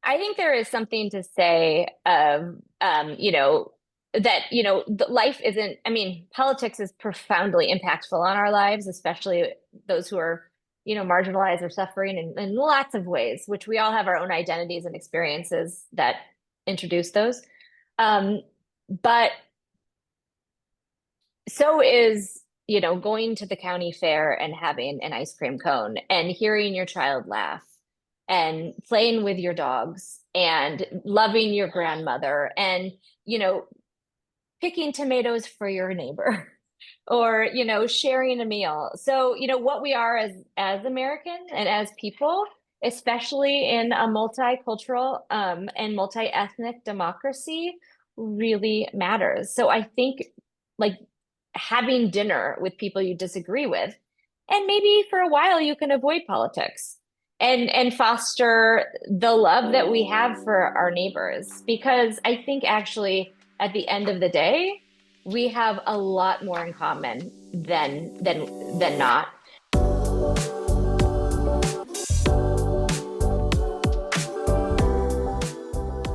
I think there is something to say of, that, life isn't, I mean, politics is profoundly impactful on our lives, especially those who are, marginalized or suffering in lots of ways, which we all have our own identities and experiences that introduce those. Um, but so is, going to the county fair and having an ice cream cone and hearing your child laugh and playing with your dogs and loving your grandmother and, you know, picking tomatoes for your neighbor or, sharing a meal. So, what we are as American and as people, especially in a multicultural and multi-ethnic democracy, really matters. So I think like having dinner with people you disagree with, and maybe for a while you can avoid politics and foster the love that we have for our neighbors. Because I think actually at the end of the day, we have a lot more in common than not.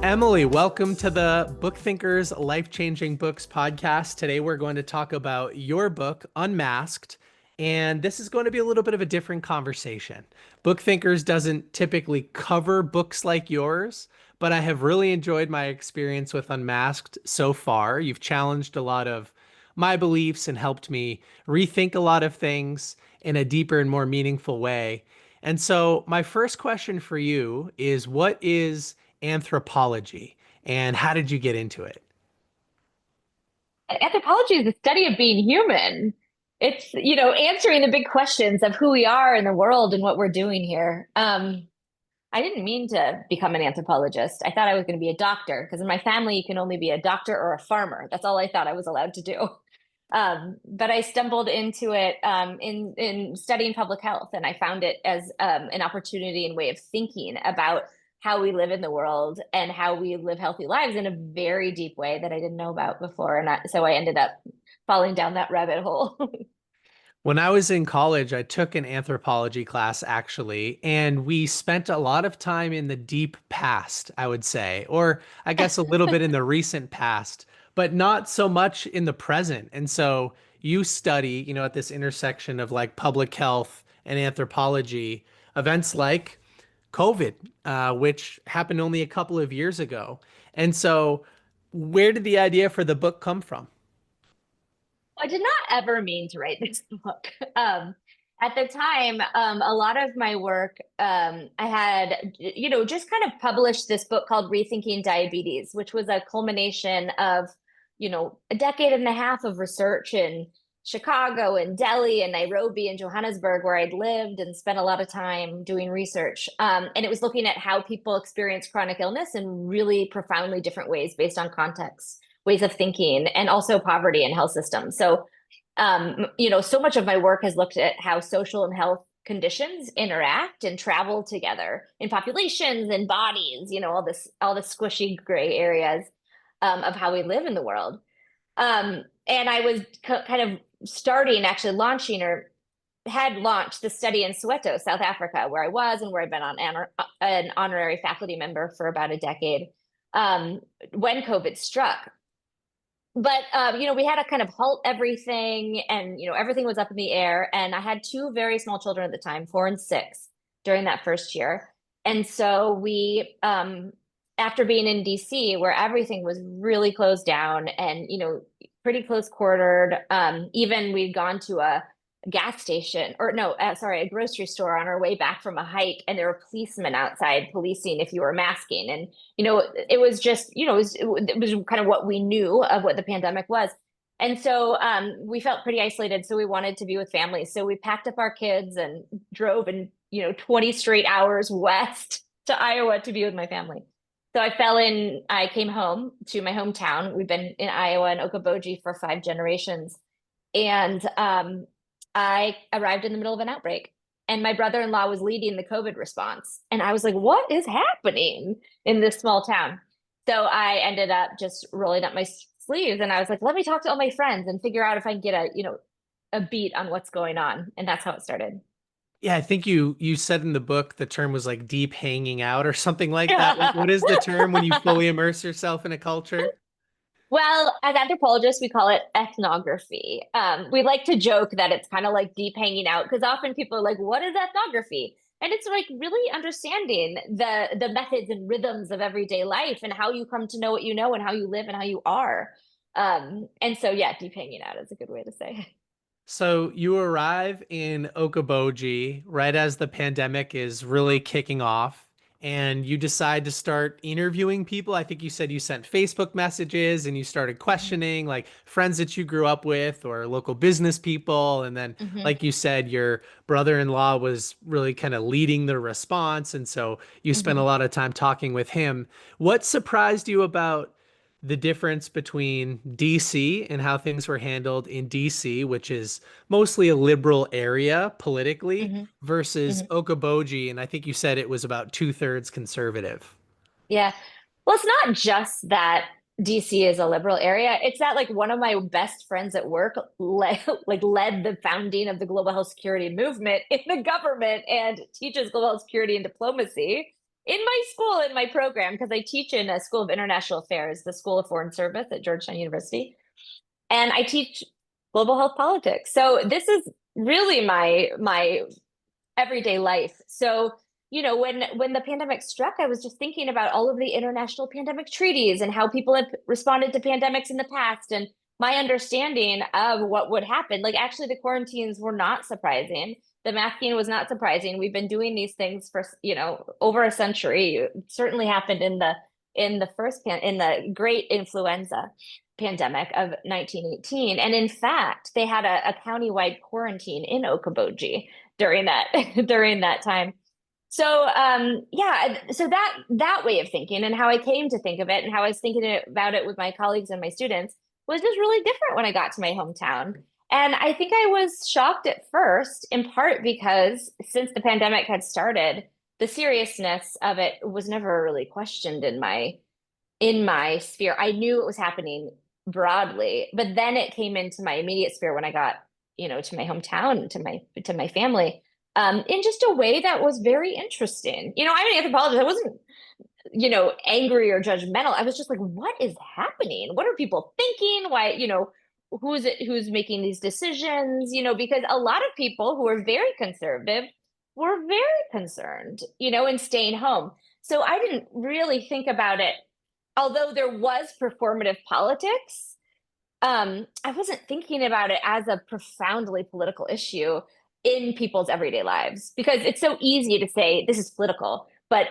Emily, welcome to the Book Thinkers Life Changing Books podcast. Today we're going to talk about your book, Unmasked, and this is going to be a little bit of a different conversation. Book Thinkers doesn't typically cover books like yours, but I have really enjoyed my experience with Unmasked so far. You've challenged a lot of my beliefs and helped me rethink a lot of things in a deeper and more meaningful way. And so, my first question for you is what is anthropology and how did you get into it? Anthropology is the study of being human. It's, answering the big questions of who we are in the world and what we're doing here. I didn't mean to become an anthropologist. I thought I was going to be a doctor because in my family, you can only be a doctor or a farmer. That's all I thought I was allowed to do. But I stumbled into it in studying public health, and I found it as an opportunity and way of thinking about how we live in the world and how we live healthy lives in a very deep way that I didn't know about before. So I ended up falling down that rabbit hole. When I was in college, I took an anthropology class actually, and we spent a lot of time in the deep past, I would say, or I guess a little bit in the recent past, but not so much in the present. And so you study, at this intersection of like public health and anthropology, events like COVID, which happened only a couple of years ago. And so, where did the idea for the book come from? I did not ever mean to write this book. At the time, a lot of my work, I had, just kind of published this book called Rethinking Diabetes, which was a culmination of, a decade and a half of research in Chicago and Delhi and Nairobi and Johannesburg, where I'd lived and spent a lot of time doing research. And it was looking at how people experience chronic illness in really profoundly different ways based on context, ways of thinking, and also poverty and health systems. So, so much of my work has looked at how social and health conditions interact and travel together in populations and bodies, all this squishy gray areas of how we live in the world. And I was kind of starting, actually launching or had launched the study in Soweto, South Africa, where I was and where I've been an honorary faculty member for about a decade when COVID struck. But we had to kind of halt everything, and everything was up in the air. And I had two very small children at the time, 4 and 6, during that first year. And so we, after being in DC, where everything was really closed down and pretty close quartered, even we'd gone to a gas station or no, sorry, a grocery store on our way back from a hike, and there were policemen outside policing if you were masking. And it was just it was kind of what we knew of what the pandemic was. And so we felt pretty isolated, so we wanted to be with families. So we packed up our kids and drove in 20 straight hours west to Iowa to be with my family. So I came home to my hometown. We've been in Iowa and Okoboji for 5 generations. And I arrived in the middle of an outbreak, and my brother-in-law was leading the COVID response. And I was like, what is happening in this small town? So I ended up just rolling up my sleeves, and I was like, let me talk to all my friends and figure out if I can get a beat on what's going on. And that's how it started. Yeah, I think you said in the book the term was like deep hanging out or something like that. What is the term when you fully immerse yourself in a culture? Well, as anthropologists, we call it ethnography. We like to joke that it's kind of like deep hanging out because often people are like, "What is ethnography?" And it's like really understanding the methods and rhythms of everyday life and how you come to know what you know and how you live and how you are. And so, yeah, deep hanging out is a good way to say. So you arrive in Okoboji right as the pandemic is really kicking off, and you decide to start interviewing people. I think you said you sent Facebook messages and you started Mhm. questioning like friends that you grew up with or local business people. And then, Mhm. like you said, your brother-in-law was really kind of leading the response. And so you spent a Mhm. lot of time talking with him. What surprised you about the difference between DC and how things were handled in DC, which is mostly a liberal area politically, Mhm. versus Mhm. Okoboji, and I think you said it was about two-thirds conservative. Yeah. Well, it's not just that DC is a liberal area. It's that like one of my best friends at work led the founding of the global health security movement in the government and teaches global health security and diplomacy in my school in my program because I teach in a school of international affairs, the School of Foreign Service at Georgetown University, and I teach global health politics. So this is really my everyday life. So, when the pandemic struck, I was just thinking about all of the international pandemic treaties and how people have responded to pandemics in the past and my understanding of what would happen. Like actually the quarantines were not surprising. The masking was not surprising. We've been doing these things for, over a century. It certainly happened in the great influenza pandemic of 1918. And in fact, they had a county-wide quarantine in Okoboji during that during that time. So yeah, so that way of thinking and how I came to think of it and how I was thinking about it with my colleagues and my students was just really different when I got to my hometown. And I think I was shocked at first, in part because since the pandemic had started, the seriousness of it was never really questioned in my sphere. I knew it was happening broadly, but then it came into my immediate sphere when I got, to my hometown, to my family, in just a way that was very interesting. I'm an anthropologist. I wasn't, angry or judgmental. I was just like, what is happening? What are people thinking? Why, who's making these decisions? Because a lot of people who are very conservative were very concerned, in staying home. So I didn't really think about it although there was performative politics, I wasn't thinking about it as a profoundly political issue in people's everyday lives because it's so easy to say this is political. But,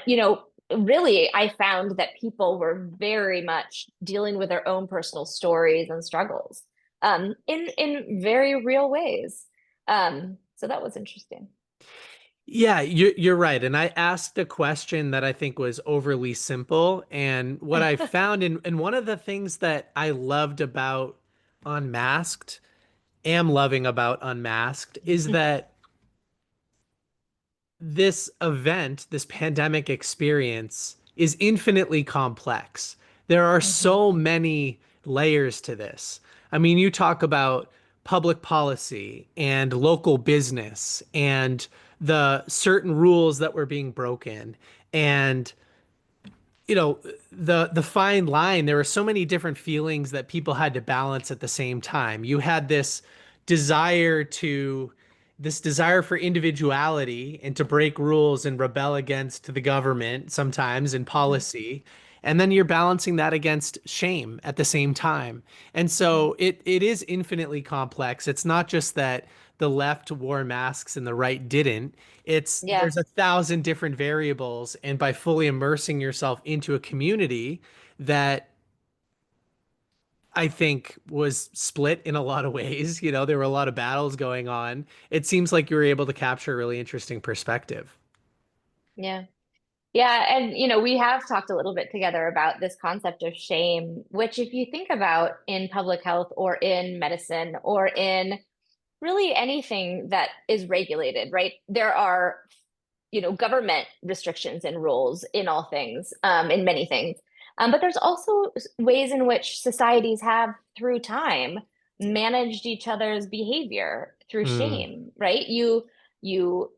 really, I found that people were very much dealing with their own personal stories and struggles in very real ways. So that was interesting. Yeah, you're right. And I asked a question that I think was overly simple. And what I found, and one of the things that I loved about Unmasked, am loving about Unmasked, is that this event, this pandemic experience, is infinitely complex. There are Hmm. so many layers to this. I mean, you talk about public policy and local business and the certain rules that were being broken and you know the fine line. There were so many different feelings that people had to balance at the same time. You had desire to this desire for individuality and to break rules and rebel against the government sometimes in Hmm. policy, and then you're balancing that against shame at the same time. And Hmm. so it is infinitely complex. It's not just that the left wore masks and the right didn't. It's Yeah. there's a thousand different variables, and by fully immersing yourself into a community that I think was split in a lot of ways, there were a lot of battles going on. It seems like you were able to capture a really interesting perspective. Yeah. Yeah, and we have talked a little bit together about this concept of shame, which if you think about in public health or in medicine or in really anything that is regulated, right? There are, government restrictions and rules in all things, in many things. But there's also ways in which societies have through time managed each other's behavior through Mm. shame, right? you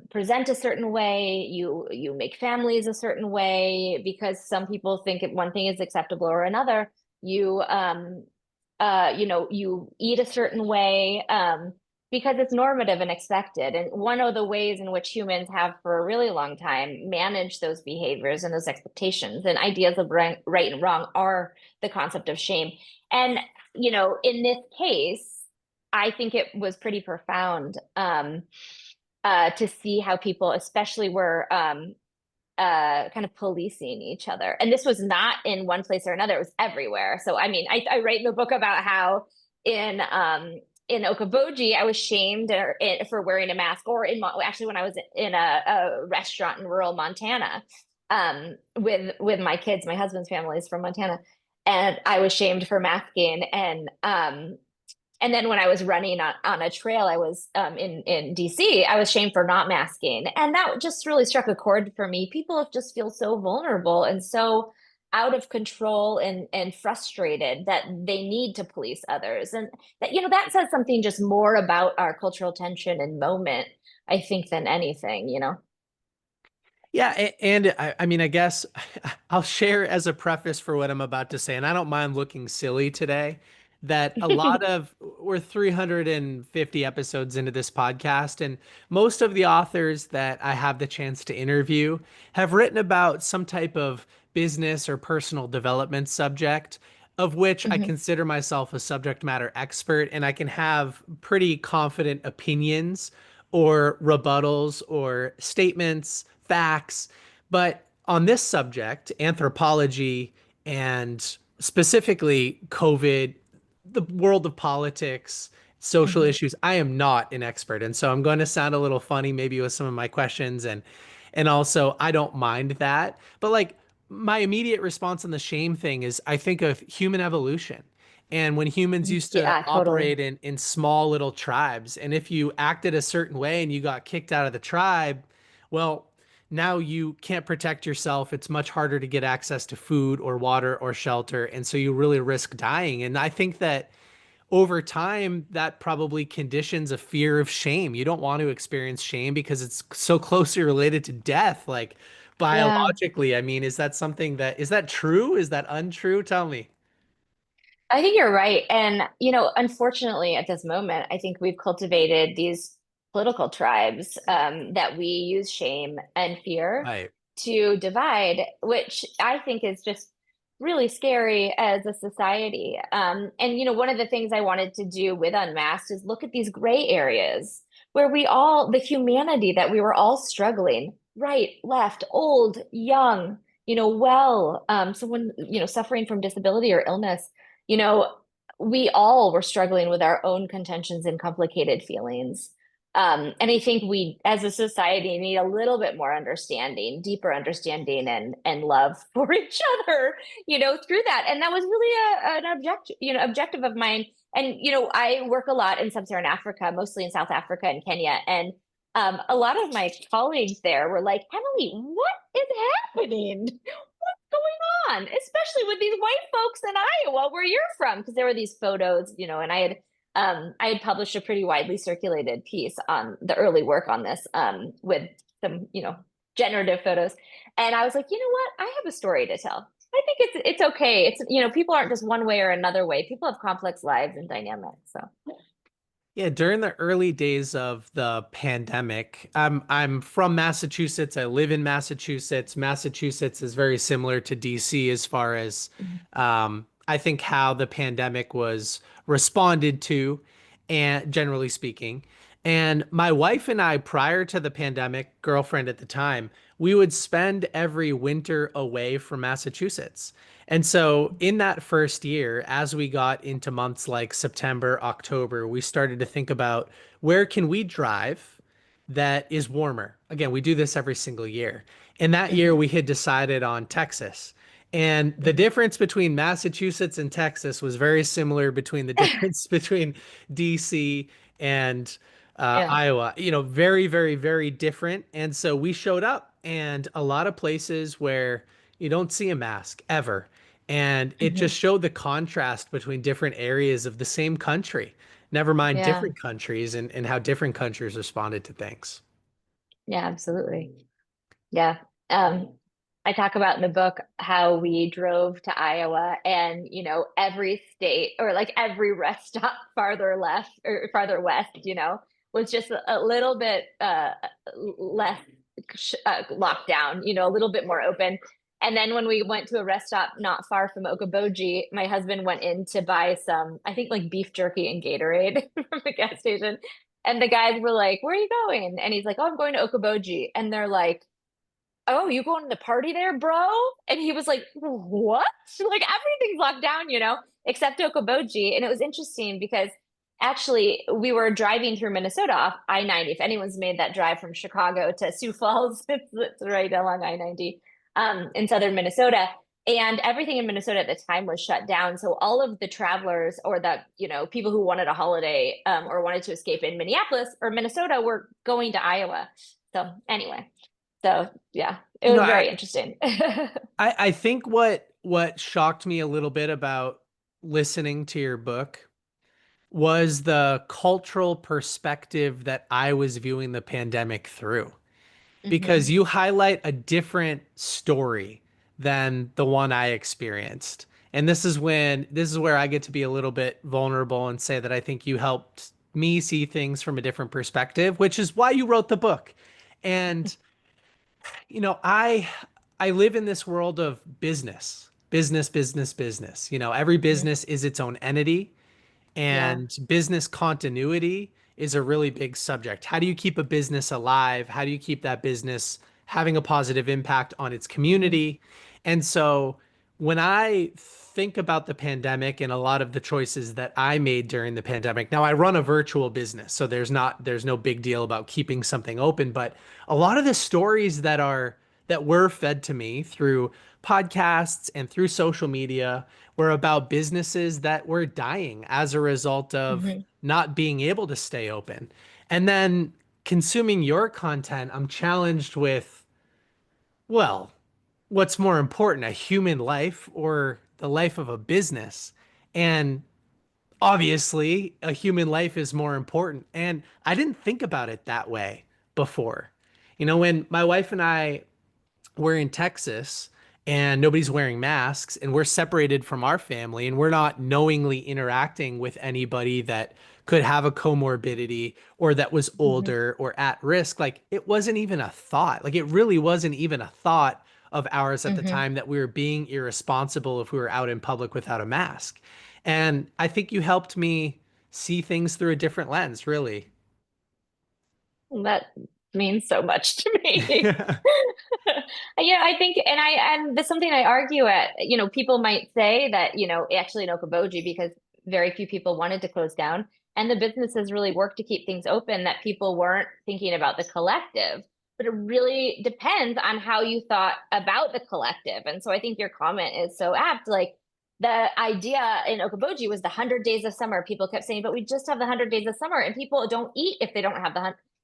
present a certain way, you make families a certain way because some people think one thing is acceptable or another. You eat a certain way because it's normative and expected. And one of the ways in which humans have for a really long time managed those behaviors and those expectations and ideas of right and wrong are the concept of shame. And, in this case, I think it was pretty profound to see how people, especially, were kind of policing each other. And this was not in one place or another; it was everywhere. So, I mean, I write in the book about how in Okoboji, I was shamed for wearing a mask, or actually when I was in a restaurant in rural Montana with my kids. My husband's family is from Montana, and I was shamed for masking. And then when I was running on a trail, I was in DC, I was shamed for not masking. And that just really struck a chord for me. People just feel so vulnerable and so out of control and frustrated that they need to police others. And that says something just more about our cultural tension and moment, I think, than anything. Yeah, and I mean, I guess I'll share as a preface for what I'm about to say, and I don't mind looking silly today, that we're 350 episodes into this podcast, and most of the authors that I have the chance to interview have written about some type of business or personal development subject, of which I Mhm. consider myself a subject matter expert, and I can have pretty confident opinions or rebuttals or statements, facts. But on this subject, anthropology and specifically COVID, the world of politics, social Mhm. issues, I am not an expert. And so I'm going to sound a little funny maybe with some of my questions, and also I don't mind that. But like my immediate response on the shame thing is I think of human evolution. And when humans used to Yeah, totally. operate in small little tribes, and if you acted a certain way and you got kicked out of the tribe, well, now you can't protect yourself. It's much harder to get access to food or water or shelter. And so you really risk dying. And I think that over time, that probably conditions a fear of shame. You don't want to experience shame because it's so closely related to death, like Yeah. biologically. I mean, is that true? Is that untrue? Tell me. I think you're right. And, unfortunately, at this moment, I think we've cultivated these political tribes that we use shame and fear Right. to divide, which I think is just really scary as a society. And, one of the things I wanted to do with Unmasked is look at these gray areas where the humanity that we were all struggling, right, left, old, young, well, someone, suffering from disability or illness, you know, we all were struggling with our own contentions and complicated feelings. And I think we, as a society, need a little bit more understanding, deeper understanding, and love for each other, through that. And that was really an objective of mine. And I work a lot in sub-Saharan Africa, mostly in South Africa and Kenya, and a lot of my colleagues there were like, Emily, what is happening? On, especially with these white folks in Iowa, where you're from, because there were these photos, and I had published a pretty widely circulated piece on the early work on this, with some, generative photos, and I was like, you know what, I have a story to tell. I think it's okay. It's people aren't just one way or another way. People have complex lives and dynamics. So Yeah, during the early days of the pandemic, I'm from Massachusetts. I live in Massachusetts. Massachusetts is very similar to DC as far as I think how the pandemic was responded to, and generally speaking. And my wife and I, prior to the pandemic, girlfriend at the time, we would spend every winter away from Massachusetts. And so, in that first year, as we got into months like September, October, we started to think about where can we drive that is warmer. Again, we do this every single year. And that year, mhm, we had decided on Texas. And the mhm. difference between Massachusetts and Texas was very similar between the difference between DC and Yeah. Iowa. Very, very, very different. And so we showed up, and a lot of places where you don't see a mask ever. And it Mhm. just showed the contrast between different areas of the same country. never mind Yeah. different countries and how different countries responded to things. Yeah, absolutely. Yeah. I talk about in the book how we drove to Iowa and, every state or like every rest stop farther left or farther west, was just a little bit less locked down, a little bit more open. And then when we went to a rest stop not far from Okoboji, my husband went in to buy some, I think like beef jerky and Gatorade from the gas station. And the guys were like, "Where are you going?" And he's like, "Oh, I'm going to Okoboji." And they're like, "Oh, you going to the party there, bro?" And he was like, "What?" Like everything's locked down, except Okoboji. And it was interesting because actually we were driving through Minnesota off I-90. If anyone's made that drive from Chicago to Sioux Falls, it's right along I-90 in southern Minnesota. And everything in Minnesota at the time was shut down. So all of the travelers or the, people who wanted a holiday or wanted to escape in Minneapolis or Minnesota were going to Iowa. So anyway, so yeah, it You know, was I very interesting. I think what shocked me a little bit about listening to your book was the cultural perspective that I was viewing the pandemic through. Because Hmm. you highlight a different story than the one I experienced. And this is where I get to be a little bit vulnerable and say that I think you helped me see things from a different perspective, which is why you wrote the book. And I live in this world of business, business, business, business. Every Hmm. business is its own entity. Yeah. And business continuity is a really big subject. How do you keep a business alive? How do you keep that business having a positive impact on its Hmm. community? And so when I think about the pandemic and a lot of the choices that I made during the pandemic, now I run a virtual business, so there's no big deal about keeping something open, but a lot of the stories that were fed to me through podcasts and through social media were about businesses that were dying as a result of Hmm. not being able to stay open. And then consuming your content, I'm challenged with, well, what's more important, a human life or the life of a business? And obviously, a human life is more important. And I didn't think about it that way before. When my wife and I we're in Texas and nobody's wearing masks and we're separated from our family and we're not knowingly interacting with anybody that could have a comorbidity or that was Hmm. older or at risk, like it wasn't even a thought. Like it really wasn't even a thought of ours at the Hmm. time that we were being irresponsible if we were out in public without a mask. And I think you helped me see things through a different lens, really. That means so much to me. Yeah, I think, and that's something I argue at, people might say that, actually in Okoboji, because very few people wanted to close down, and the businesses really worked to keep things open, that people weren't thinking about the collective. But it really depends on how you thought about the collective. And so I think your comment is so apt. Like the idea in Okoboji was the 100 days of summer. People kept saying, but we just have the 100 days of summer, and people don't eat if they don't have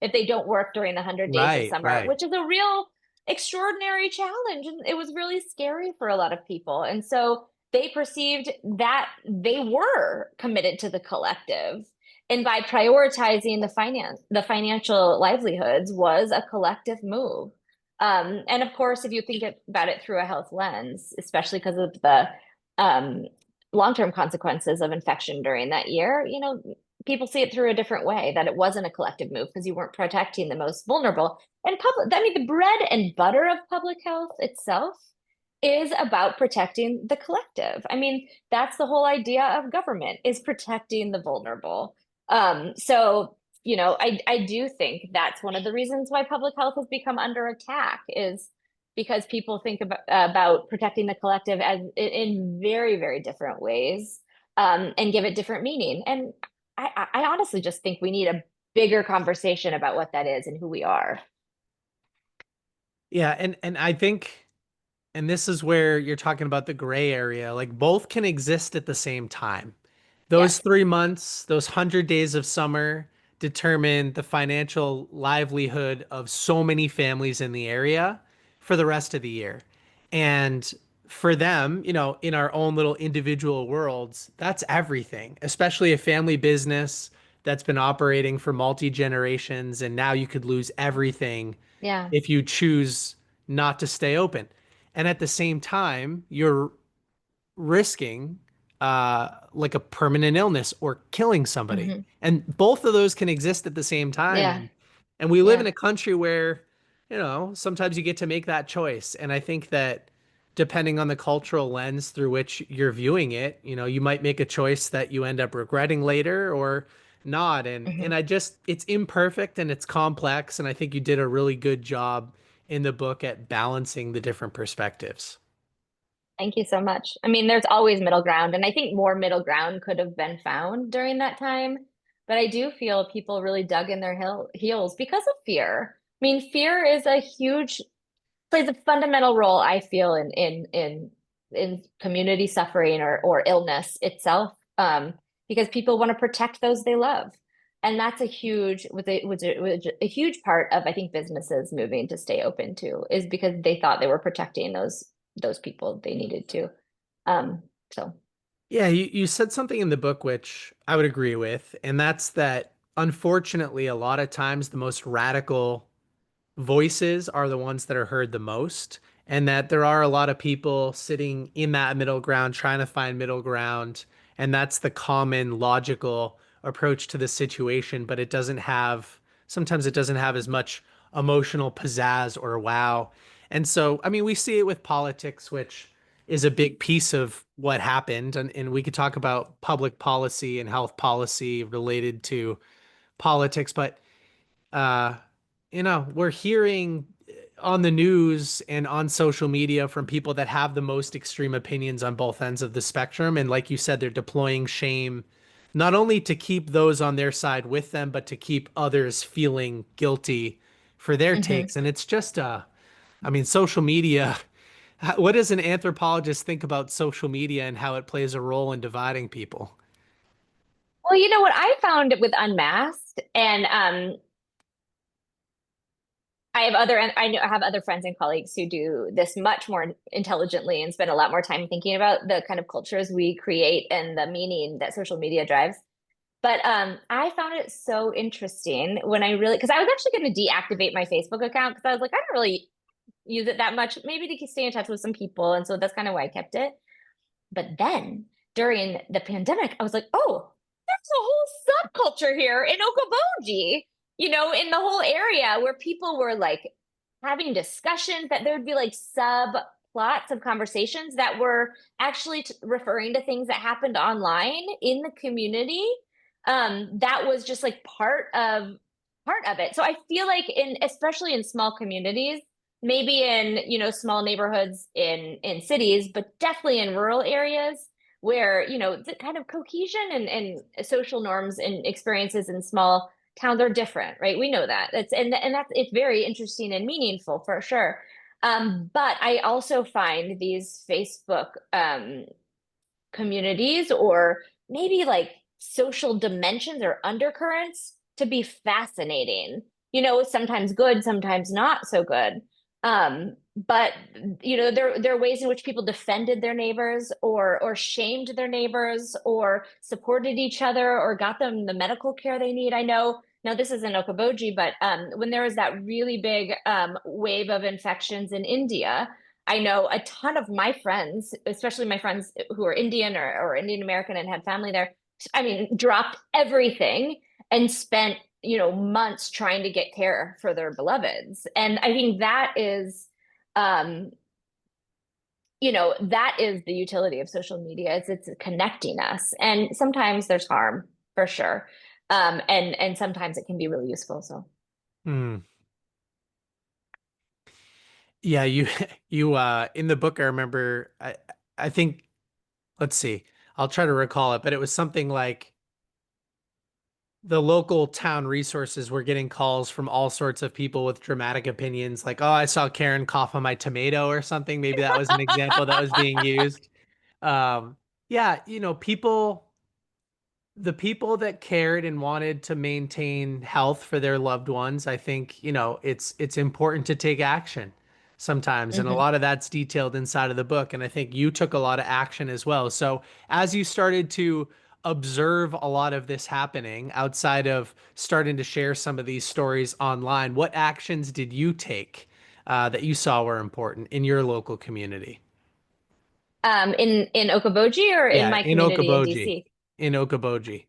if they don't work during the 100 days of Right, summer, right. which is a real extraordinary challenge. And it was really scary for a lot of people. And so they perceived that they were committed to the collective. And by prioritizing the financial livelihoods was a collective move. And of course, if you think about it through a health lens, especially because of the um, long-term consequences of infection during that year, people see it through a different way, that it wasn't a collective move because you weren't protecting the most vulnerable. And the bread and butter of public health itself is about protecting the collective. I mean, that's the whole idea of government, is protecting the vulnerable. So I do think that's one of the reasons why public health has become under attack, is because people think about protecting the collective as in very, very different ways, and give it different meaning. And I honestly just think we need a bigger conversation about what that is and who we are. Yeah, and I think and this is where you're talking about the gray area. Like both can exist at the same time. Those Yes. 3 months, those 100 days of summer determine the financial livelihood of so many families in the area for the rest of the year. And for them, in our own little individual worlds, that's everything, especially a family business. that's been operating for multi generations, and now you could lose everything Yeah. if you choose not to stay open. And at the same time, you're risking like a permanent illness or killing somebody. Hmm. And both of those can exist at the same time. Yeah. And we live in Yeah. a country where, sometimes you get to make that choice. And I think that depending on the cultural lens through which you're viewing it, you might make a choice that you end up regretting later or not. And Hmm. I just it's imperfect and it's complex. And I think you did a really good job in the book at balancing the different perspectives. Thank you so much. I mean, there's always middle ground, and I think more middle ground could have been found during that time. But I do feel people really dug in their heels because of fear. I mean, fear is a huge plays a fundamental role, I feel, in community suffering or illness itself, because people want to protect those they love. And that's a huge was a huge part of, I think, businesses moving to stay open too, is because they thought they were protecting those people they needed to. So Yeah, you said something in the book which I would agree with, and that's that unfortunately, a lot of times the most radical voices are the ones that are heard the most, and that there are a lot of people sitting in that middle ground trying to find middle ground, and that's the common logical approach to the situation, but sometimes it doesn't have as much emotional pizzazz or wow. And so, I mean, we see it with politics, which is a big piece of what happened, and we could talk about public policy and health policy related to politics, but uh, we're hearing on the news and on social media from people that have the most extreme opinions on both ends of the spectrum. And like you said, they're deploying shame not only to keep those on their side with them, but to keep others feeling guilty for their mhm. takes. And it's just, I mean, social media. What does an anthropologist think about social media and how it plays a role in dividing people? Well, you know what I found with Unmasked, and I have other friends and colleagues who do this much more intelligently and spend a lot more time thinking about the kind of cultures we create and the meaning that social media drives. But I found it so interesting when I really, because I was actually going to deactivate my Facebook account because I was like, I don't really use it that much, maybe to stay in touch with some people. And so that's kind of why I kept it. But then during the pandemic, I was like, oh, there's a whole subculture here in Okoboji, in the whole area where people were like having discussions, that there would be like subplots of conversations that were actually referring to things that happened online in the community. That was just like part of it. So I feel like, especially in small communities, maybe in small neighborhoods in cities, but definitely in rural areas where the kind of cohesion and social norms and experiences in small towns are different, right? We know that. That's it's very interesting and meaningful for sure. But I also find these Facebook communities, or maybe like social dimensions or undercurrents, to be fascinating. Sometimes good, sometimes not so good. But there are ways in which people defended their neighbors, or shamed their neighbors, or supported each other, or got them the medical care they need. I know now this is in Okoboji, but when there was that really big wave of infections in India, I know a ton of my friends, especially my friends who are Indian or Indian American and had family there. I mean, dropped everything and spent, months trying to get care for their beloveds. And I think um, that is the utility of social media. It's connecting us. And sometimes there's harm for sure. And sometimes it can be really useful. So Hmm. Yeah, you you in the book I remember I think let's see. I'll try to recall it, but it was something like the local town resources were getting calls from all sorts of people with dramatic opinions, like, oh, I saw Karen cough on my tomato or something. Maybe that was an example that was being used. Yeah, the people that cared and wanted to maintain health for their loved ones, I think, it's important to take action sometimes. And a mhm. lot of that's detailed inside of the book. And I think you took a lot of action as well. So as you started to observe a lot of this happening outside of starting to share some of these stories online? What actions did you take that you saw were important in your local community? In Okoboji or in Yeah, my in community in Okoboji. DC? In Okoboji.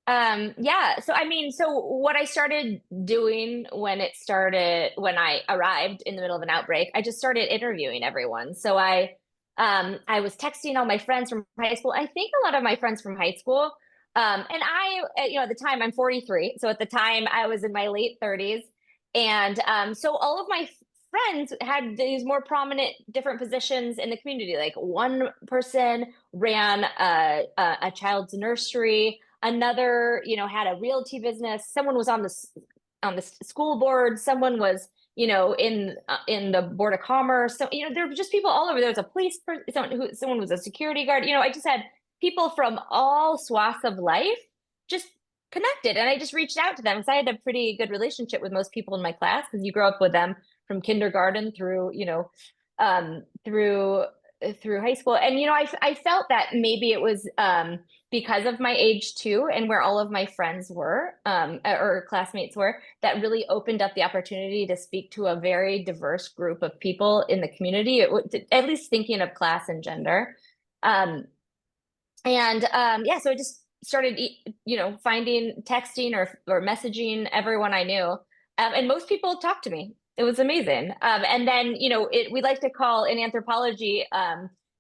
Yeah. So I mean, so what I started doing when I arrived in the middle of an outbreak, I just started interviewing everyone. So I was texting all my friends from high school. I think a lot of my friends from high school, and at the time I'm 43. So at the time I was in my late 30s. And so all of my friends had these more prominent different positions in the community. Like one person ran a child's nursery. Another, had a realty business. Someone was on the school board. Someone was, in the board of commerce. So, there were just people all over. There was a police person, someone was a security guard. I just had people from all swaths of life just connected. And I just reached out to them because I had a pretty good relationship with most people in my class because you grow up with them from kindergarten through, through high school. And, I felt that maybe it was, because of my age too, and where all of my friends were, or classmates were, that really opened up the opportunity to speak to a very diverse group of people in the community, at least thinking of class and gender. Um, yeah, so I just started, finding, texting or messaging everyone I knew. And most people talked to me. It was amazing. And then, we like to call in anthropology,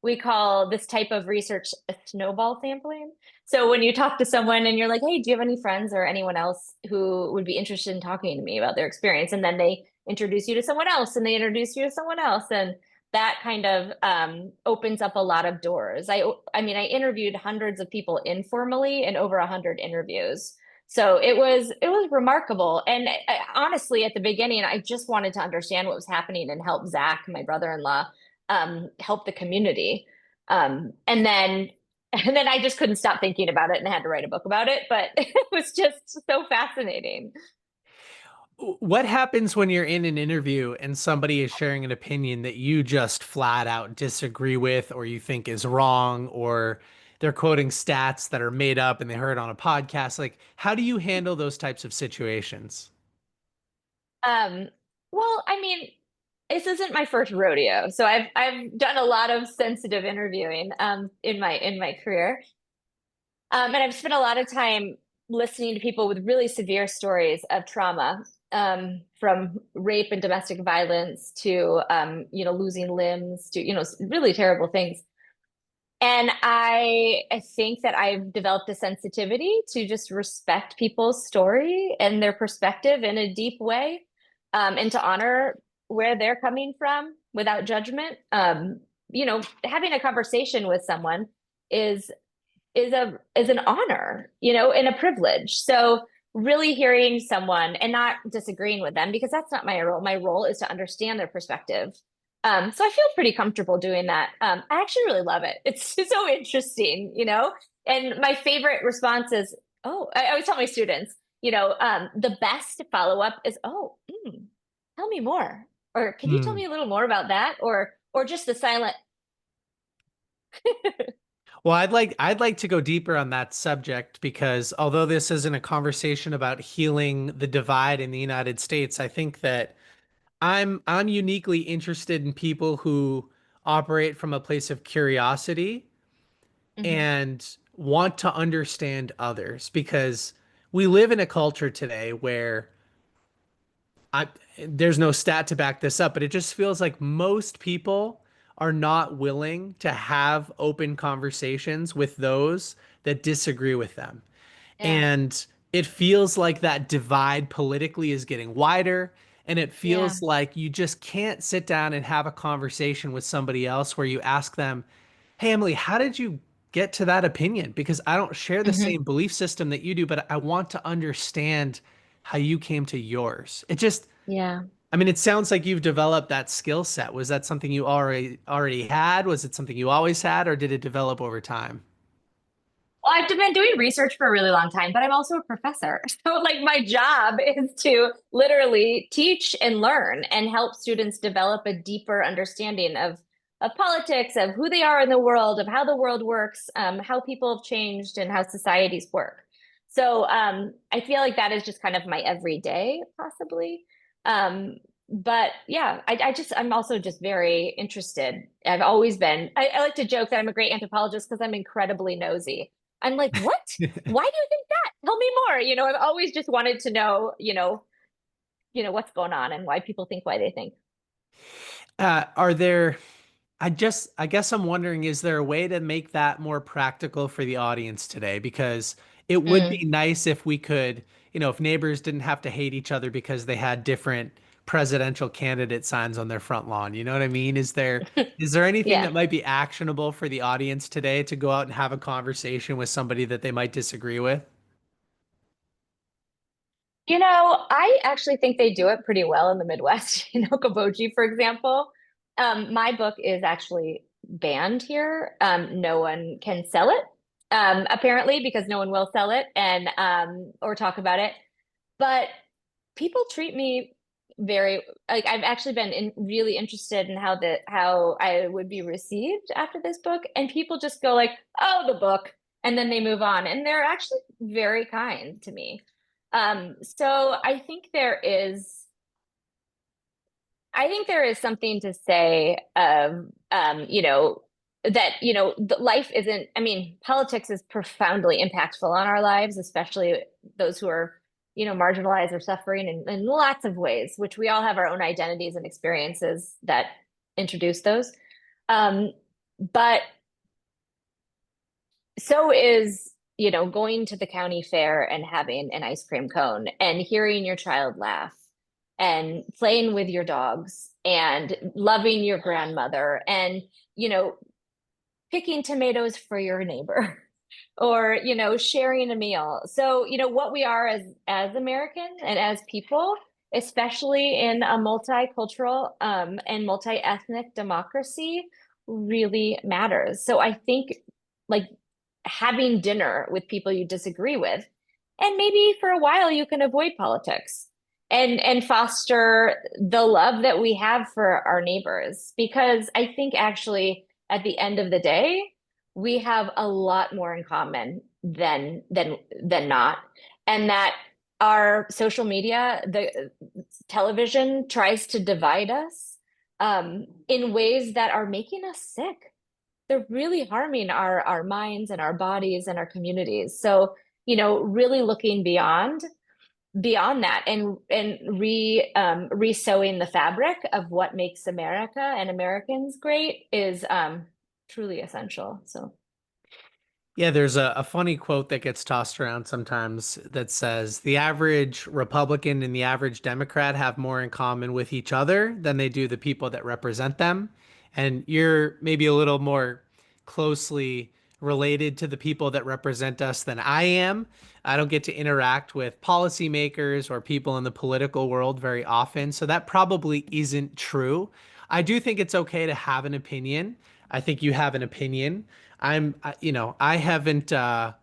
we call this type of research a snowball sampling. So when you talk to someone and you're like, hey, do you have any friends or anyone else who would be interested in talking to me about their experience? And then they introduce you to someone else and they introduce you to someone else. And that kind of opens up a lot of doors. I mean, I interviewed hundreds of people informally in over 100 interviews. So it was remarkable. And honestly, at the beginning, I just wanted to understand what was happening and help Zach, my brother-in-law, help the community. And then and then I just couldn't stop thinking about it and had to write a book about it. But it was just so fascinating. What happens when you're in an interview and somebody is sharing an opinion that you just flat out disagree with or you think is wrong, or they're quoting stats that are made up and they heard on a podcast? Like, how do you handle those types of situations? Um, well, I mean, this isn't my first rodeo, so I've done a lot of sensitive interviewing in my career, and I've spent a lot of time listening to people with really severe stories of trauma, from rape and domestic violence to losing limbs to really terrible things. And I think that I've developed a sensitivity to just respect people's story and their perspective in a deep way, and to honor where they're coming from without judgment. Having a conversation with someone is is an honor, and a privilege. So really hearing someone and not disagreeing with them because that's not my role. My role is to understand their perspective. So I feel pretty comfortable doing that. I actually really love it. It's so interesting, And my favorite response is, "Oh," I always tell my students, the best follow up is, "Oh, tell me more," or "Can you tell Hmm. me a little more about that?" Or just the silent. Well, I'd like to go deeper on that subject because although this isn't a conversation about healing the divide in the United States, I think that I'm uniquely interested in people who operate from a place of curiosity Mhm. and want to understand others, because we live in a culture today where I there's no stat to back this up, but it just feels like most people are not willing to have open conversations with those that disagree with them. Yeah, And it feels like that divide politically is getting wider. And it yeah. feels like you just can't sit down and have a conversation with somebody else where you ask them, hey, Emily, how did you get to that opinion? Because I don't share the Mhm. same belief system that you do, but I want to understand how you came to yours. It just, Yeah. I mean, it sounds like you've developed that skill set. Was that something you already had? Was it something you always had, or did it develop over time? Well, I've been doing research for a really long time, but I'm also a professor. So, like, my job is to literally teach and learn and help students develop a deeper understanding of of politics, of who they are in the world, of how the world works, how people have changed, and how societies work. So I feel like that is just kind of my everyday, possibly. Um, but yeah, I'm also just very interested. I've always been. I like to joke that I'm a great anthropologist because I'm incredibly nosy. I'm like, what? Why do you think that? Tell me more. I've always just wanted to know, what's going on and why people think why they think. Are there, I guess I'm wondering, is there a way to make that more practical for the audience today? Because it would be Mm. nice if we could, if neighbors didn't have to hate each other because they had different presidential candidate signs on their front lawn. You know what I mean? Is there anything Yeah. that might be actionable for the audience today to go out and have a conversation with somebody that they might disagree with? I actually think they do it pretty well in the Midwest. Okoboji, for example. My book is actually banned here. No one can sell it, apparently, because no one will sell it and or talk about it. But people treat me very like I've actually been really interested in how I would be received after this book, and people just go like, "Oh, the book," and then they move on, and they're actually very kind to me. So I think there is something to say of, that, life isn't, I mean, politics is profoundly impactful on our lives, especially those who are, marginalized or suffering in lots of ways, which we all have our own identities and experiences that introduce those. Um, but so is, going to the county fair and having an ice cream cone and hearing your child laugh and playing with your dogs and loving your grandmother and, you know, picking tomatoes for your neighbor or, sharing a meal. So, what we are as Americans and as people, especially in a multicultural and multi-ethnic democracy, really matters. So I think like having dinner with people you disagree with, and maybe for a while you can avoid politics and foster the love that we have for our neighbors, because I think actually at the end of the day we have a lot more in common than not, and that our social media, the television, tries to divide us in ways that are making us sick. They're really harming our minds and our bodies and our communities. So, really looking beyond that and re-sewing the fabric of what makes America and Americans great is truly essential. So Yeah, there's a funny quote that gets tossed around sometimes that says the average Republican and the average Democrat have more in common with each other than they do the people that represent them. And you're maybe a little more closely related to the people that represent us than I am. I don't get to interact with policymakers or people in the political world very often, so that probably isn't true. I do think it's okay to have an opinion. I think you have an opinion. I haven't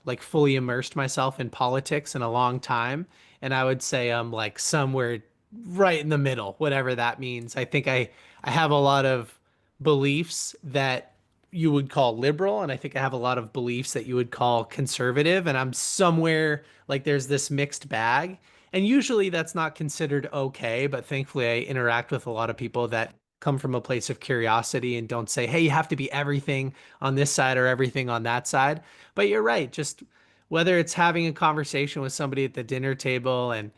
like fully immersed myself in politics in a long time, and I would say I'm like somewhere right in the middle, whatever that means. I have a lot of beliefs that you would call liberal, and I think I have a lot of beliefs that you would call conservative, and I'm somewhere like there's this mixed bag. And usually that's not considered okay, but thankfully I interact with a lot of people that come from a place of curiosity and don't say, hey, you have to be everything on this side or everything on that side. But you're right. Just whether it's having a conversation with somebody at the dinner table and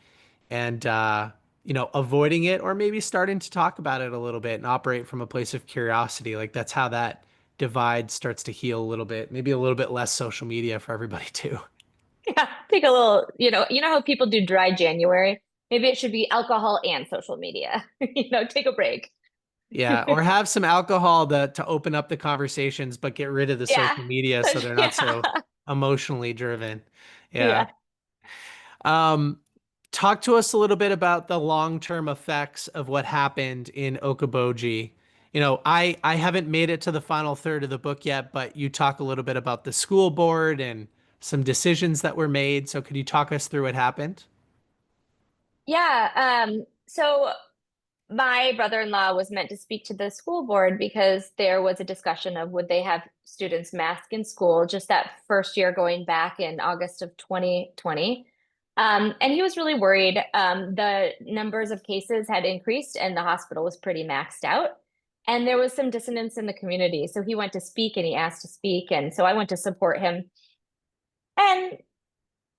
avoiding it, or maybe starting to talk about it a little bit and operate from a place of curiosity, like that's how that divide starts to heal a little bit. Maybe a little bit less social media for everybody too. yeah, take a little, how people do dry January. Maybe it should be alcohol and social media. Take a break. Yeah, or have some alcohol to open up the conversations, but get rid of the Yeah. social media so they're not so Yeah. emotionally driven. Yeah. Yeah. Um, Talk to us a little bit about the long-term effects of what happened in Okoboji. I haven't made it to the final third of the book yet, but you talk a little bit about the school board and some decisions that were made. So could you talk us through what happened? Yeah. So my brother-in-law was meant to speak to the school board because there was a discussion of would they have students mask in school just that first year going back in August of 2020. And he was really worried. The numbers of cases had increased and the hospital was pretty maxed out. And there was some dissonance in the community. So he went to speak and he asked to speak. And so I went to support him. And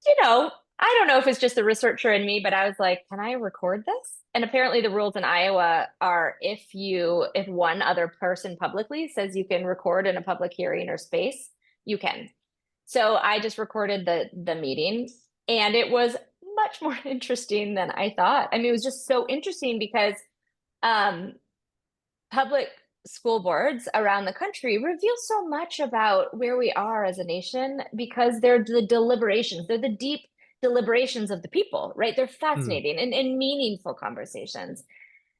you know, I don't know if it's just the researcher in me, but I was like, can I record this? And apparently the rules in Iowa are if one other person publicly says you can record in a public hearing or space, you can. So I just recorded the meeting and it was much more interesting than I thought. I mean, it was just so interesting because um public school boards around the country reveal so much about where we are as a nation because they're the deliberations, they're the deep deliberations of the people, right? They're Hmm. fascinating and meaningful conversations.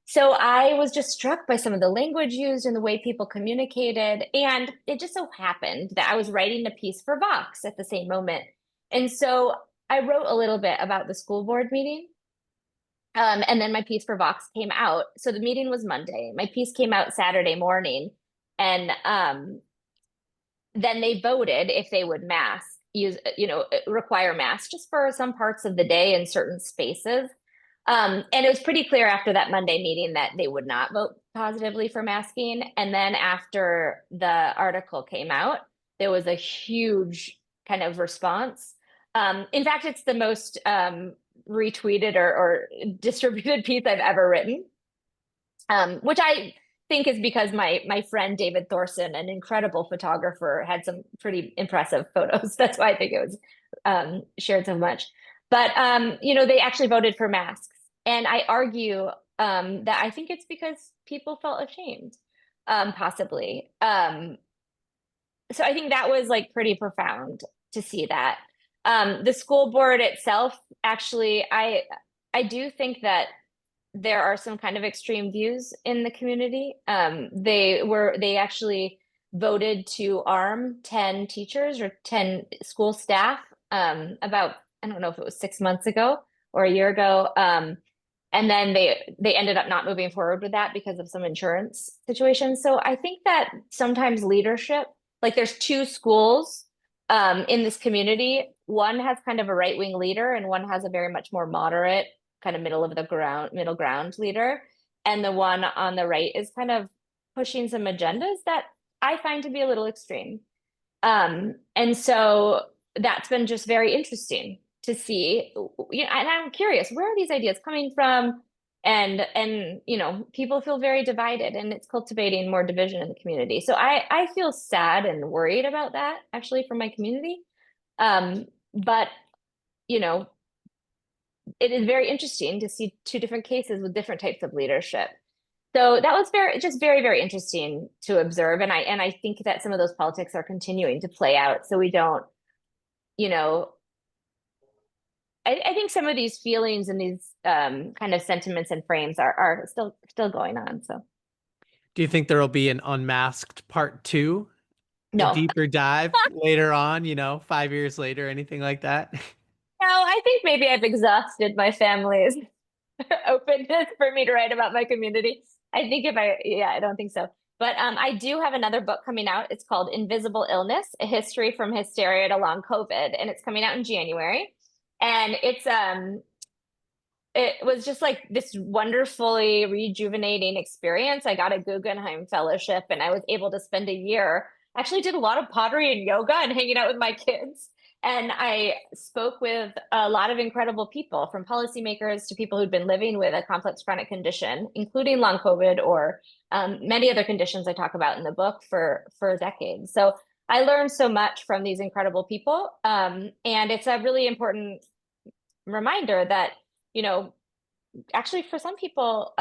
So I was just struck by some of the language used and the way people communicated. And it just so happened that I was writing a piece for Vox at the same moment. And so I wrote a little bit about the school board meeting. And then my piece for Vox came out. So the meeting was Monday. My piece came out Saturday morning. And then they voted if they would require masks just for some parts of the day in certain spaces. And it was pretty clear after that Monday meeting that they would not vote positively for masking. And then after the article came out, there was a huge kind of response. In fact, it's the most retweeted or distributed piece I've ever written, which I think is because my friend David Thorson, an incredible photographer, had some pretty impressive photos. That's why I think it was shared so much. But they actually voted for masks, and I argue that I think it's because people felt ashamed, possibly. So I think that was like pretty profound to see that. The school board itself, actually, I do think that there are some kind of extreme views in the community. They actually voted to arm 10 teachers or 10 school staff about, I don't know if it was 6 months ago or a year ago. And then they ended up not moving forward with that because of some insurance situations. So I think that sometimes leadership, like there's two schools in this community. One has kind of a right-wing leader and one has a very much more moderate kind of middle ground leader. And the one on the right is kind of pushing some agendas that I find to be a little extreme. And so that's been just very interesting to see. And I'm curious, where are these ideas coming from? And people feel very divided and it's cultivating more division in the community. So I feel sad and worried about that actually for my community. But you know, it is very interesting to see two different cases with different types of leadership. So that was very, very interesting to observe. And I think that some of those politics are continuing to play out. So we don't, you know, I think some of these feelings and these kind of sentiments and frames are still going on. So Do you think there will be an Unmasked part two, a no. deeper dive later on, 5 years later, anything like that? No, I think maybe I've exhausted my family's openness for me to write about my community. Yeah, I don't think so. But I do have another book coming out. It's called Invisible Illness, A History from Hysteria to Long COVID, and it's coming out in January. And it was just like this wonderfully rejuvenating experience. I got a Guggenheim Fellowship and I was able to spend a year. Actually did a lot of pottery and yoga and hanging out with my kids. And I spoke with a lot of incredible people, from policymakers to people who'd been living with a complex chronic condition, including long COVID or many other conditions I talk about in the book for decades. So I learned so much from these incredible people. And it's a really important reminder that, you know, actually for some people,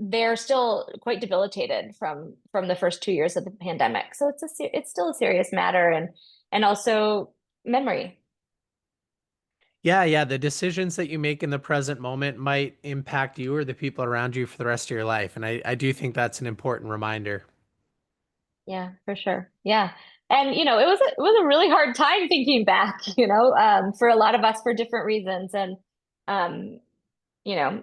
they're still quite debilitated from the first 2 years of the pandemic. So it's still a serious matter, and also memory. Yeah, yeah. The decisions that you make in the present moment might impact you or the people around you for the rest of your life. And I do think that's an important reminder. Yeah, for sure. Yeah. And it was a really hard time thinking back, for a lot of us for different reasons. And um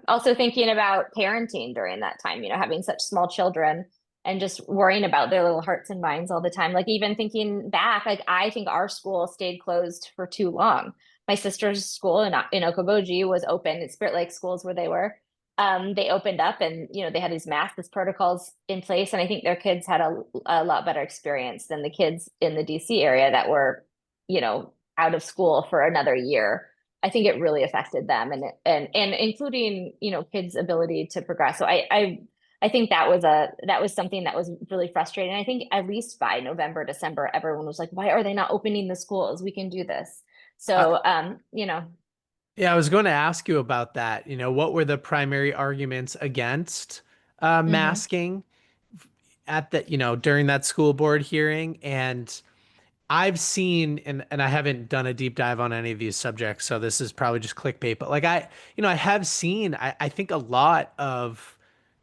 Also thinking about parenting during that time, having such small children and just worrying about their little hearts and minds all the time. Like even thinking back, like I think our school stayed closed for too long. My sister's school in Okoboji was open. It's Spirit Lake schools where they were. They opened up and they had these mask protocols in place, and I think their kids had a lot better experience than the kids in the DC area that were, out of school for another year. I think it really affected them, and including kids' ability to progress. So I think that was something that was really frustrating. I think at least by November, December, everyone was like, "Why are they not opening the schools? We can do this." Uh, So yeah, I was going to ask you about that. What were the primary arguments against mhm. masking at the, during that school board hearing? And I've seen, and I haven't done a deep dive on any of these subjects, so this is probably just clickbait, but like I have seen, I think a lot of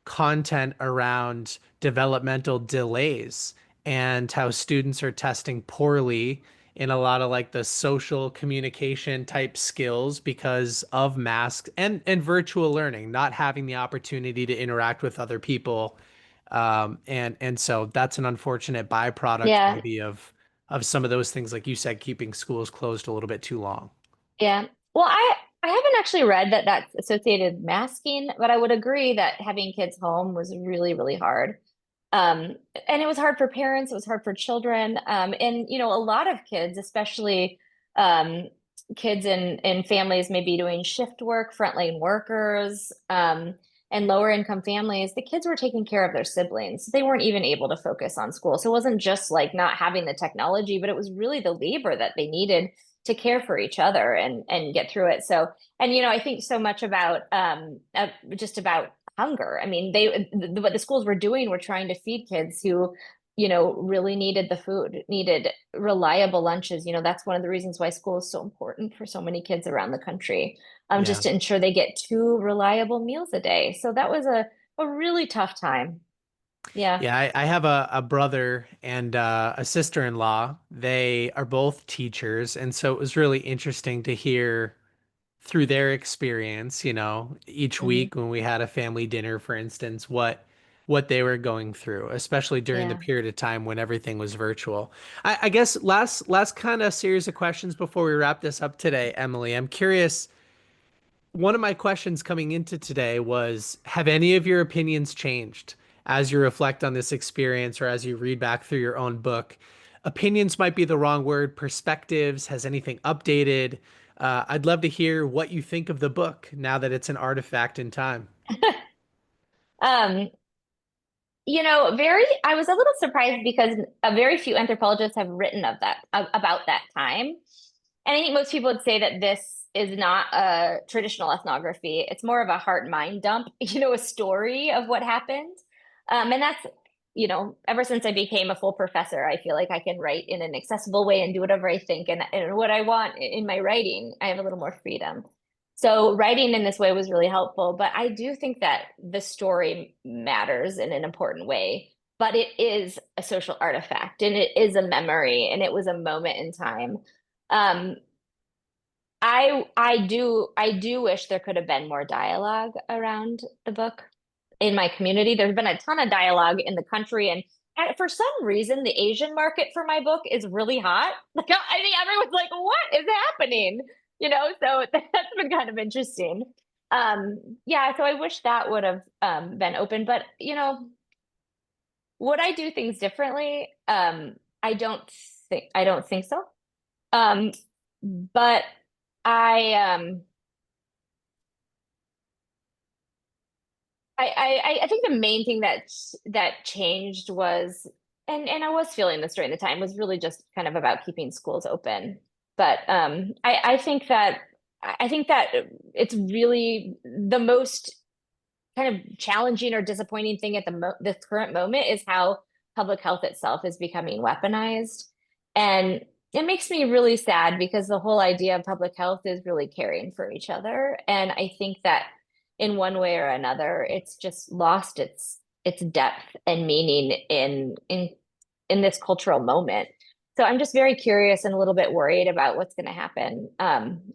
content around developmental delays and how students are testing poorly in a lot of like the social communication type skills because of masks and virtual learning, not having the opportunity to interact with other people. And so that's an unfortunate byproduct Yeah, maybe of some of those things, like you said, keeping schools closed a little bit too long. yeah. Well, I haven't actually read that that's associated masking, but I would agree that having kids home was really, really hard. Um, and it was hard for parents, it was hard for children. And a lot of kids, especially um, kids in families maybe doing shift work, frontline workers, and lower income families, the kids were taking care of their siblings. They weren't even able to focus on school. So it wasn't just like not having the technology, but it was really the labor that they needed to care for each other and get through it. So, and I think so much about just about hunger. I mean, what the schools were doing were trying to feed kids who, really needed the food, needed reliable lunches. That's one of the reasons why school is so important for so many kids around the country. Yeah. Just to ensure they get two reliable meals a day. So that was a really tough time. Yeah. Yeah, I have a brother and a sister-in-law. They are both teachers, and so it was really interesting to hear through their experience, each Hmm. week when we had a family dinner, for instance, what they were going through, especially during the Yeah. period of time when everything was virtual. I guess last kind of series of questions before we wrap this up today, Emily. I'm curious, one of my questions coming into today was, have any of your opinions changed as you reflect on this experience or as you read back through your own book? Opinions might be the wrong word. Perspectives, has anything updated? I'd love to hear what you think of the book now that it's an artifact in time. Um, I was a little surprised because a very few anthropologists have written about that time. And I think most people would say that this is not a traditional ethnography. It's more of a heart and mind dump, a story of what happened. And that's, ever since I became a full professor, I feel like I can write in an accessible way and do whatever I think and what I want in my writing. I have a little more freedom. So writing in this way was really helpful, but I do think that the story matters in an important way. But it is a social artifact and it is a memory and it was a moment in time. Um, I do wish there could have been more dialogue around the book in my community. There's been a ton of dialogue in the country, and for some reason, the Asian market for my book is really hot. Like I think everyone's like, "What is happening?" So that's been kind of interesting. Yeah, so I wish that would have been open, but would I do things differently? I don't think so. Um, but I I think the main thing that changed was, and I was feeling this during the time, was really just kind of about keeping schools open. But I think that it's really the most kind of challenging or disappointing thing at this current moment is how public health itself is becoming weaponized. And it makes me really sad because the whole idea of public health is really caring for each other. And I think that in one way or another, it's just lost its depth and meaning in this cultural moment. So I'm just very curious and a little bit worried about what's going to happen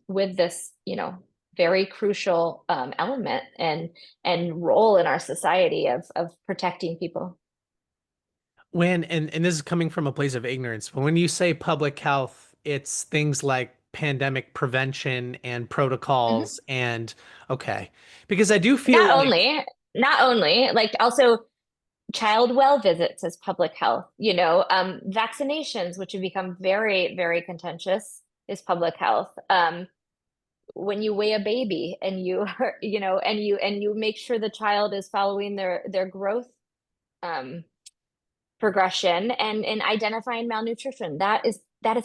with this, very crucial element and role in our society of protecting people. And this is coming from a place of ignorance, but when you say public health, it's things like pandemic prevention and Mhm. protocols and okay. Because I do feel Not like only, not only, like also child well visits as public health, vaccinations, which have become very, very contentious, is public health. When you weigh a baby and you make sure the child is following their growth um, progression and identifying malnutrition, that is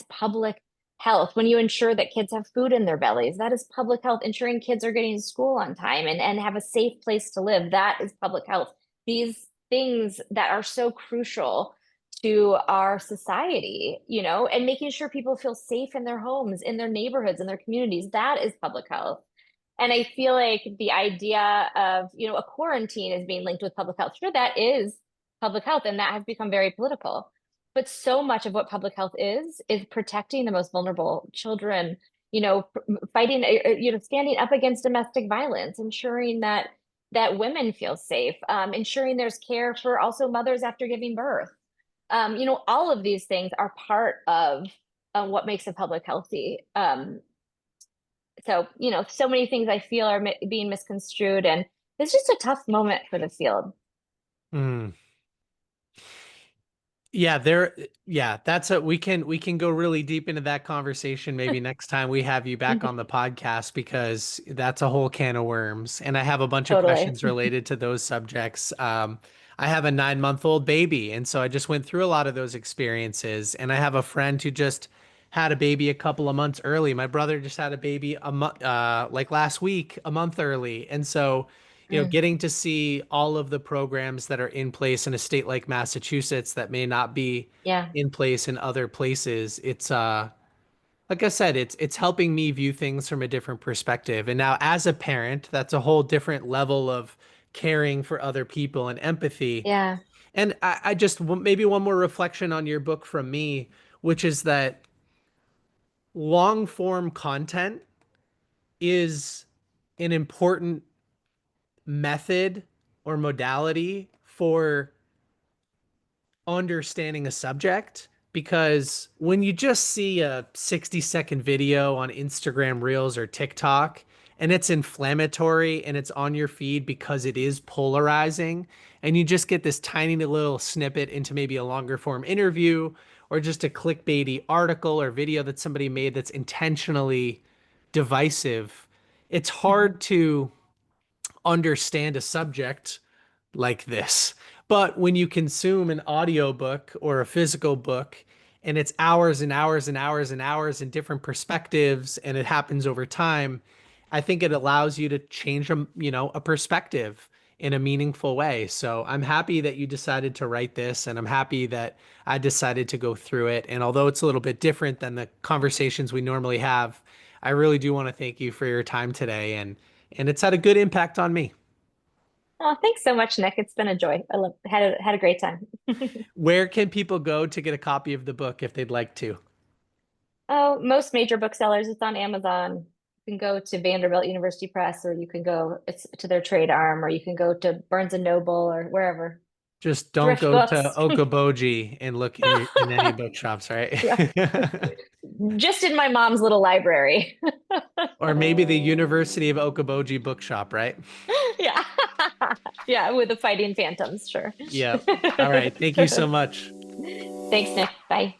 public health. When you ensure that kids have food in their bellies, that is public health. Ensuring kids are getting to school on time and have a safe place to live, that is public health. These things that are so crucial to our society, and making sure people feel safe in their homes, in their neighborhoods, in their communities, that is public health. And I feel like the idea of, a quarantine is being linked with public health. Sure, that is public health, and that has become very political. But so much of what public health is protecting the most vulnerable children, fighting, standing up against domestic violence, ensuring that women feel safe, ensuring there's care for also mothers after giving birth. All of these things are part of what makes a public healthy. So many things I feel are being misconstrued, and it's just a tough moment for the field. mm, yeah, that's we can go really deep into that conversation maybe next time we have you back on the podcast because that's a whole can of worms. And I have a bunch of Totally. questions related to those subjects. I have a 9-month-old baby, and so I just went through a lot of those experiences. And I have a friend who just had a baby a couple of months early. My brother just had a baby a month, like last week, a month early. And so Mm, getting to see all of the programs that are in place in a state like Massachusetts that may not be yeah. in place in other places, it's like I said, it's helping me view things from a different perspective. And now as a parent, that's a whole different level of caring for other people and empathy. Yeah. And I just maybe one more reflection on your book from me, which is that long form content is an important method or modality for understanding a subject because when you just see a 60-second video on Instagram Reels or TikTok and it's inflammatory and it's on your feed because it is polarizing and you just get this tiny little snippet into maybe a longer form interview or just a clickbaity article or video that somebody made that's intentionally divisive, it's Mhm. hard to understand a subject like this. But when you consume an audiobook or a physical book and it's hours and hours and hours and hours and different perspectives and it happens over time, I think it allows you to change a perspective in a meaningful way. So I'm happy that you decided to write this and I'm happy that I decided to go through it. And although it's a little bit different than the conversations we normally have, I really do want to thank you for your time today and it's had a good impact on me. Oh, thanks so much, Nick. It's been a joy. Had a great time. Where can people go to get a copy of the book if they'd like to? Oh, most major booksellers, it's on Amazon. You can go to Vanderbilt University Press, or you can go it's to their trade arm, or you can go to Barnes and Noble or wherever. Just don't Thrift go to books. Okoboji and look in any bookshops, right? Yeah. Just in my mom's little library. Or maybe the University of Okoboji bookshop, right? Yeah. Yeah, with the fighting phantoms, sure. Yep. All right. Thank you so much. Thanks, Nick. Bye.